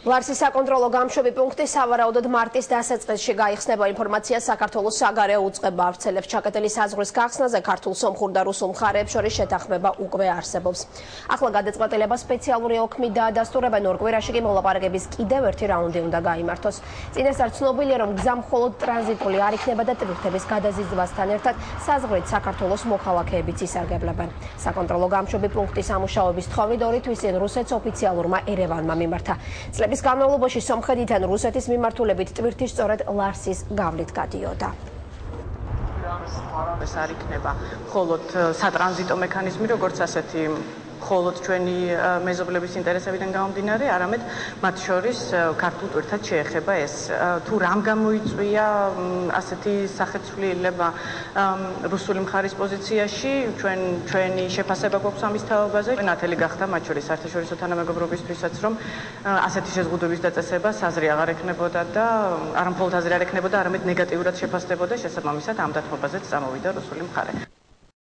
ლარსის საკონტროლო გამშვები პუნქტი სავარაუდოდ მარტის დასაწყისში გაიხსნება ინფორმაცია საქართველოს საგარეო უწყება ავრცელებს ჩაკეტილი საზღვრის გახსნაზე ქართულ სომხურ და რუსულ მხარეებს შორის შეთანხმება უკვე არსებობს. ახლა გადაწყვეტილება სპეციალური ოქმით დაადასტურებენ ორ კვირაში კი მოლაპარაკების კიდევ ერთი რაუნდი უნდა გაიმართოს. წინასწარ ცნობილია რომ გზა მხოლოდ ტრანზიტული არ იქნება და ტვირთების გადაზიდვასთან ერთად საზღვრით საქართველოს მოქალაქეებიც ისარგებლებენ. საკონტროლო გამშვები პუნქტის ამუშავების თხოვნით 2 თვის წინ რუსეთს ოფიციალურმა ერევანმა მიმართა. წლების განმავლობაში სომხეთიდან რუსეთის მიმართულებით ტვირთი სწორედ ლარსის გავლით გადიოდა. ეს არ იქნება მხოლოდ სატრანზიტო მექანიზმი, როგორც ასეთი მხოლოდ ჩვენი მეზობლების ინტერესებიდან გამომდინარე, არამედ მათ შორის ქართულ ტვირთად შეეხება ეს. თუ რამ გამოიწვია ასეთი სახეცვლილება რუსული მხარის პოზიციაში, ჩვენი შეფასება გვაქვს ამის თაობაზე. ნათელი გახდა მათ შორის საერთაშორისო თანამეგობრობისთვისაც, რომ ასეთი შეზღუდვების დაწესება საზრი აღარ ექნებოდა და არა მხოლოდ აზრი არ ექნებოდა, არამედ ნეგატიურად შეფასდებოდა, შესაბამისად ამ დათმობაზეც წამოვიდა რუსული მხარე.